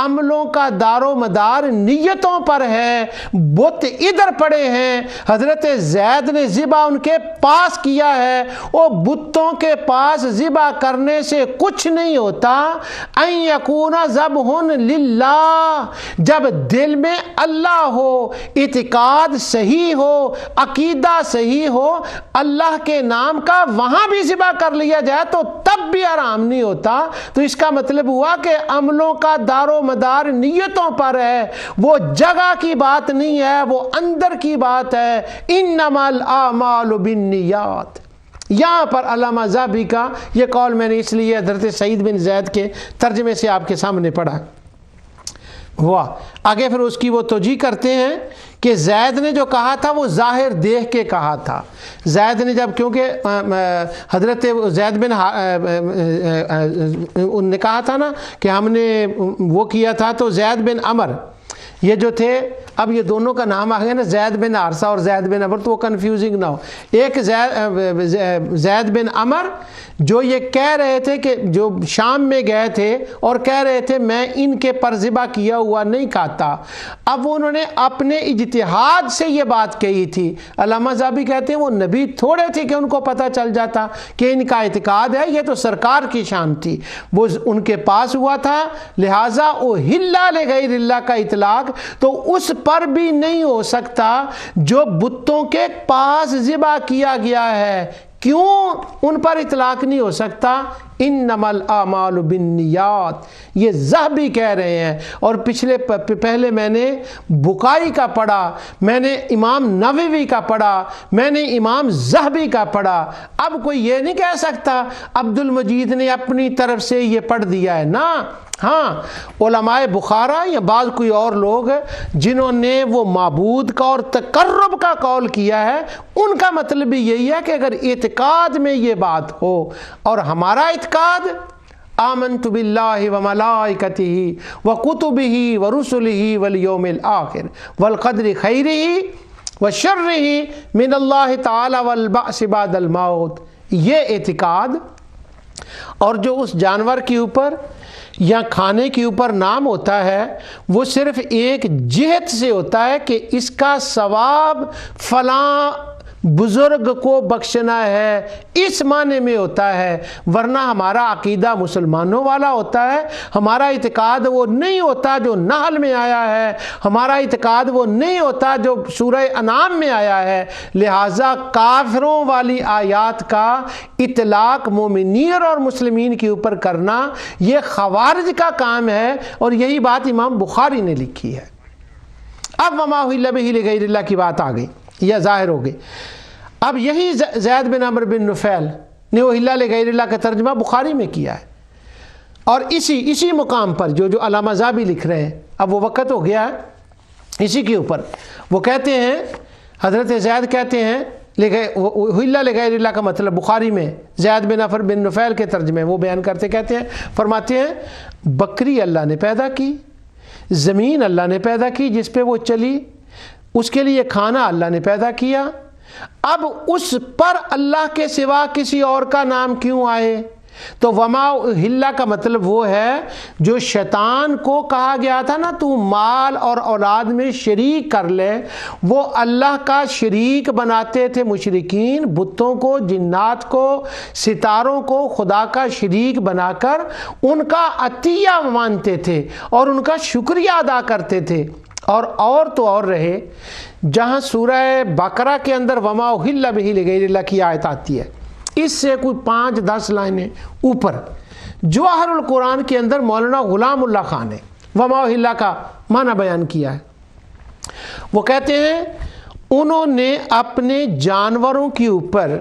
عملوں کا دار و مدار نیتوں پر ہے۔ بت ادھر پڑے ہیں، حضرت زید نے ذبح ان کے پاس کیا ہے، وہ بتوں کے پاس ذبح کرنے سے کچھ نہیں ہوتا۔ ان یکون ذبح للہ، جب دل میں اللہ ہو، اعتقاد صحیح ہو، عقیدہ صحیح ہو، اللہ کے نام کا وہاں بھی ذبح کر لیا جائے تو تب بھی حرام نہیں ہوتا۔ تو اس کا مطلب ہوا کہ عملوں کا دار و مدار نیتوں پر ہے، وہ جگہ کی بات نہیں ہے، وہ اندر کی بات ہے۔ انما الاعمال بالنیات، یہاں پر علامہ ذہبی کا یہ قول میں نے اس لیے حضرت سعید بن زید کے ترجمے سے آپ کے سامنے پڑھا۔ واہ، آگے پھر اس کی وہ توجیہ کرتے ہیں کہ زید نے جو کہا تھا وہ ظاہر دیکھ کے کہا تھا۔ زید نے جب، کیونکہ حضرت زید بن نے کہا تھا نا کہ ہم نے وہ کیا تھا، تو زید بن عمر یہ جو تھے، اب یہ دونوں کا نام آ گیا نا، زید بن حارثہ اور زید بن عمر، تو وہ کنفیوزنگ نہ ہو۔ ایک زید بن عمر جو یہ کہہ رہے تھے کہ جو شام میں گئے تھے اور کہہ رہے تھے میں ان کے پر ذبح کیا ہوا نہیں کھاتا، اب انہوں نے اپنے اجتہاد سے یہ بات کہی تھی۔ علامہ ذہبی کہتے ہیں وہ نبی تھوڑے تھے کہ ان کو پتہ چل جاتا کہ ان کا اعتقاد ہے، یہ تو سرکار کی شان تھی، وہ ان کے پاس ہوا تھا، لہٰذا اُحِلَّ لِغَیرِ اللہ کا اطلاق تو اس پر بھی نہیں ہو سکتا جو بتوں کے پاس ذبح کیا گیا ہے۔ کیوں ان پر اطلاق نہیں ہو سکتا؟ انما الاعمال بالنیات، یہ ذہبی کہہ رہے ہیں۔ اور پہلے میں نے بخاری کا پڑھا، میں نے امام نووی کا پڑھا، میں نے امام ذہبی کا پڑھا۔ اب کوئی یہ نہیں کہہ سکتا عبد المجید نے اپنی طرف سے یہ پڑھ دیا ہے، نا۔ ہاں، علماء بخارا یا بعض کوئی اور لوگ جنہوں نے وہ معبود کا اور تقرب کا قول کیا ہے، ان کا مطلب بھی یہی ہے کہ اگر اعتقاد میں یہ بات ہو، اور ہمارا اعتقاد آمنت باللہ وملائکتہ وکتبہ ورسلہ والیوم الآخر والقدر خیرہ وشرہ من اللہ تعالی والبعث بعد الموت، یہ اعتقاد، اور جو اس جانور کے اوپر یا کھانے کے اوپر نام ہوتا ہے وہ صرف ایک جہت سے ہوتا ہے کہ اس کا ثواب فلاں بزرگ کو بخشنا ہے، اس معنی میں ہوتا ہے، ورنہ ہمارا عقیدہ مسلمانوں والا ہوتا ہے۔ ہمارا اعتقاد وہ نہیں ہوتا جو نحل میں آیا ہے، ہمارا اعتقاد وہ نہیں ہوتا جو سورہ انعام میں آیا ہے۔ لہٰذا کافروں والی آیات کا اطلاق مومنین اور مسلمین کے اوپر کرنا یہ خوارج کا کام ہے، اور یہی بات امام بخاری نے لکھی ہے۔ اب وما اہل بہ لغیر اللہ کی بات آ گئی یا ظاہر ہو گئی۔ اب یہی زید بن عمرو بن نفیل نے اہل لغیر اللہ کا ترجمہ بخاری میں کیا ہے، اور اسی مقام پر جو علامہ ذہبی لکھ رہے ہیں، اب وہ وقت ہو گیا ہے اسی کے اوپر، وہ کہتے ہیں، حضرت زید کہتے ہیں اہل لغیر اللہ کا مطلب بخاری میں زید بن عمرو بن نفیل کے ترجمے وہ بیان کرتے کہتے ہیں، فرماتے ہیں بکری اللہ نے پیدا کی، زمین اللہ نے پیدا کی جس پہ وہ چلی، اس کے لیے کھانا اللہ نے پیدا کیا، اب اس پر اللہ کے سوا کسی اور کا نام کیوں آئے؟ تو وما اہل کا مطلب وہ ہے جو شیطان کو کہا گیا تھا نا تو مال اور اولاد میں شریک کر لے، وہ اللہ کا شریک بناتے تھے مشرکین، بتوں کو، جنات کو، ستاروں کو خدا کا شریک بنا کر ان کا عطیہ مانتے تھے اور ان کا شکریہ ادا کرتے تھے۔ اور تو اور رہے، جہاں سورہ بقرہ کے اندر وما اہل بہ لغیر اللہ کی آیت آتی ہے، اس سے کوئی 5-10 لائنیں اوپر جواہر القرآن کے اندر مولانا غلام اللہ خان نے وما اہل کا معنی بیان کیا ہے۔ وہ کہتے ہیں انہوں نے اپنے جانوروں کے اوپر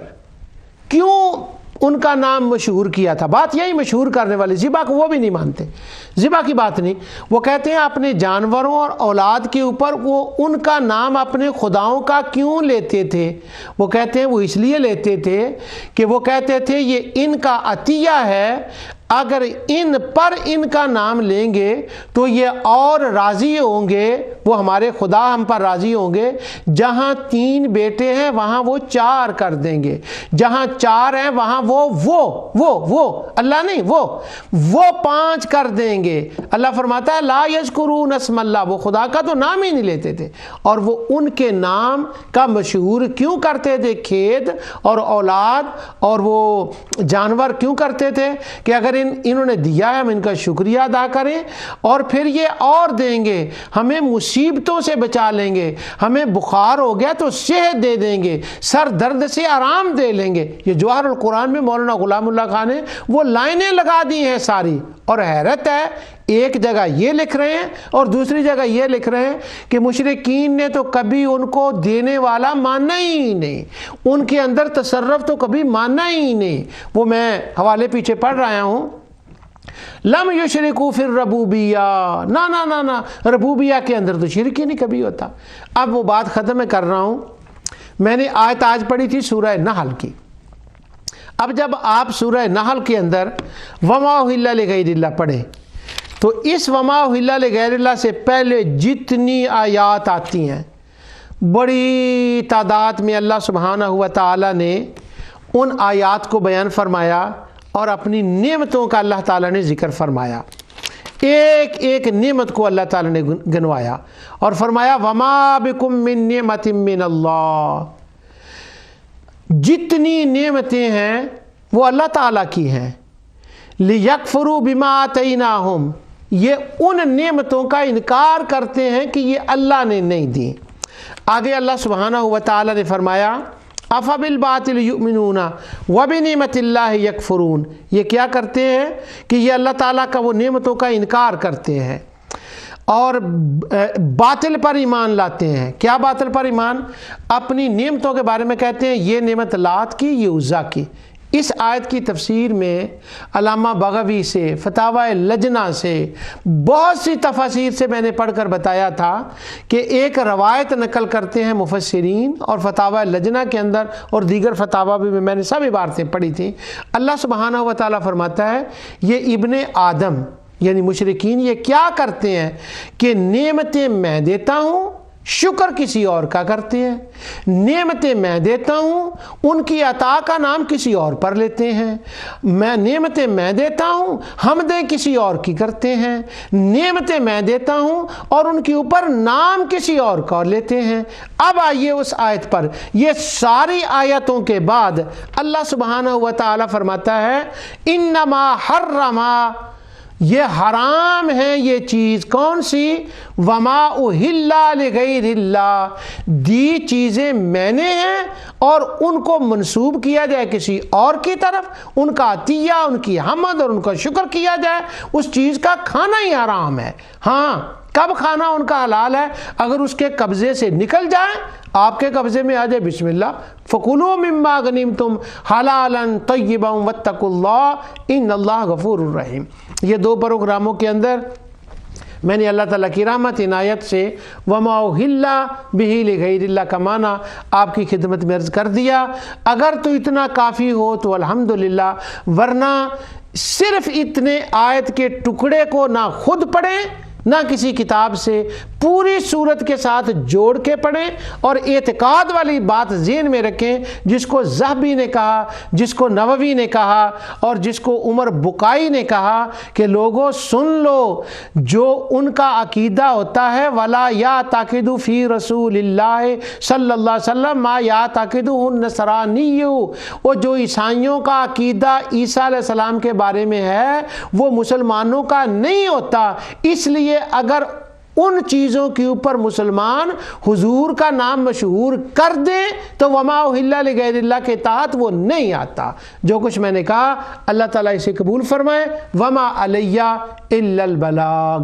کیوں ان کا نام مشہور کیا تھا، بات یہی مشہور کرنے والے، ذبح کو وہ بھی نہیں مانتے، ذبح کی بات نہیں، وہ کہتے ہیں اپنے جانوروں اور اولاد کے اوپر وہ ان کا نام اپنے خداؤں کا کیوں لیتے تھے؟ وہ کہتے ہیں وہ اس لیے لیتے تھے کہ وہ کہتے تھے یہ ان کا عطیہ ہے، اگر ان پر ان کا نام لیں گے تو یہ اور راضی ہوں گے، وہ ہمارے خدا ہم پر راضی ہوں گے، جہاں 3 بیٹے ہیں وہاں وہ 4 کر دیں گے، جہاں 4 ہیں وہاں وہ اللہ نہیں وہ 5 کر دیں گے۔ اللہ فرماتا ہے لا یذکرون اسم اللہ، وہ خدا کا تو نام ہی نہیں لیتے تھے، اور وہ ان کے نام کا مشہور کیوں کرتے تھے؟ کھیت اور اولاد اور وہ جانور کیوں کرتے تھے کہ اگر انہوں نے دیا ہے ہم ان کا شکریہ ادا کریں، اور پھر یہ اور دیں گے، ہمیں مصیبتوں سے بچا لیں گے، ہمیں بخار ہو گیا تو صحت دے دیں گے، سر درد سے آرام دے لیں گے۔ یہ جواہر القرآن میں مولانا غلام اللہ خان نے وہ لائنیں لگا دی ہیں ساری، اور حیرت ہے ایک جگہ یہ لکھ رہے ہیں اور دوسری جگہ یہ لکھ رہے ہیں کہ مشرکین نے تو کبھی ان کو دینے والا ماننا ہی نہیں، ان کے اندر تصرف تو کبھی ماننا ہی نہیں۔ وہ میں حوالے پیچھے پڑھ رہا ہوں، لم یشرکوا فی الربوبیہ، نا ربوبیہ کے اندر تو شرک ہی نہیں کبھی ہوتا۔ اب وہ بات ختم میں کر رہا ہوں، میں نے آیت آج پڑھی تھی سورہ نحل کی۔ اب جب آپ سورہ نحل کے اندر وما اہل لغیر اللہ پڑھیں تو اس وما اہل لغیر اللہ سے پہلے جتنی آیات آتی ہیں بڑی تعداد میں اللہ سبحانہ و تعالی نے ان آیات کو بیان فرمایا اور اپنی نعمتوں کا اللہ تعالیٰ نے ذکر فرمایا، ایک ایک نعمت کو اللہ تعالیٰ نے گنوایا اور فرمایا وما بکم من نعمت من اللہ، جتنی نعمتیں ہیں وہ اللہ تعالیٰ کی ہیں، لیکفروا بما آتیناہم، یہ ان نعمتوں کا انکار کرتے ہیں کہ یہ اللہ نے نہیں دی۔ آگے اللہ سبحانہ و تعالیٰ نے فرمایا افبالباطل یؤمنون وبنعمت اللہ یکفرون، یہ کیا کرتے ہیں کہ یہ اللہ تعالیٰ کا وہ نعمتوں کا انکار کرتے ہیں اور باطل پر ایمان لاتے ہیں۔ کیا باطل پر ایمان؟ اپنی نعمتوں کے بارے میں کہتے ہیں یہ نعمت لات کی، یہ عزیٰ کی۔ اس آیت کی تفسیر میں علامہ بغوی سے، فتاوی لجنہ سے، بہت سی تفاسیر سے میں نے پڑھ کر بتایا تھا کہ ایک روایت نقل کرتے ہیں مفسرین، اور فتاوی لجنہ کے اندر اور دیگر فتاوی بھی میں نے سب عبارتیں پڑھی تھیں۔ اللہ سبحانہ و تعالیٰ فرماتا ہے یہ ابن آدم یعنی مشرکین یہ کیا کرتے ہیں کہ نعمتیں میں دیتا ہوں، شکر کسی اور کا کرتے ہیں، نعمتیں میں دیتا ہوں، ان کی عطا کا نام کسی اور پر لیتے ہیں، میں نعمتیں میں دیتا ہوں، حمدیں کسی اور کی کرتے ہیں، نعمتیں میں دیتا ہوں اور ان کے اوپر نام کسی اور کا لیتے ہیں۔ اب آئیے اس آیت پر، یہ ساری آیتوں کے بعد اللہ سبحانہ و تعالیٰ فرماتا ہے انما حرما، یہ حرام ہے یہ چیز، کون سی؟ وما اہل لغیر اللہ، دی چیزیں میں نے ہیں اور ان کو منسوب کیا جائے کسی اور کی طرف، ان کا عطیہ، ان کی حمد اور ان کا شکر کیا جائے، اس چیز کا کھانا ہی حرام ہے۔ ہاں کب کھانا ان کا حلال ہے؟ اگر اس کے قبضے سے نکل جائے، آپ کے قبضے میں آ جائے، بسم اللہ فَكُلُوا مِمَّا غَنِمْتُمْ حَلَالًا طَيِّبًا وَاتَّقُوا اللَّهَ إِنَّ اللَّهَ غَفُورٌ رَحِيمٌ۔ یہ دو پروگراموں کے اندر میں نے اللہ تعالیٰ کی رحمت عنایت سے وَمَا أُحِلَّ بِهِ لِغَيْرِ اللَّهِ کا معنی آپ کی خدمت میں عرض کر دیا۔ اگر تو اتنا کافی ہو تو الحمدللہ، ورنہ صرف اتنے آیت کے ٹکڑے کو نہ خود پڑھیں نہ کسی کتاب سے، پوری صورت کے ساتھ جوڑ کے پڑھیں اور اعتقاد والی بات ذہن میں رکھیں، جس کو ذہبی نے کہا، جس کو نووی نے کہا اور جس کو عمر بقائی نے کہا کہ لوگوں سن لو، جو ان کا عقیدہ ہوتا ہے وَلَا يَعْتَقِدُ فِي رَسُولِ اللَّهِ صلی اللہ علیہ وسلم مَا يَعْتَقِدُهُ النَّصْرَانِيُّ، وہ جو عیسائیوں کا عقیدہ عیسیٰ علیہ السلام کے بارے میں ہے وہ مسلمانوں کا نہیں ہوتا، اس لیے اگر ان چیزوں کے اوپر مسلمان حضور کا نام مشہور کر دیں تو وما اہل لغیر اللہ کے تحت وہ نہیں آتا۔ جو کچھ میں نے کہا اللہ تعالیٰ اسے قبول فرمائے۔ وما علیہ الا البلاغ۔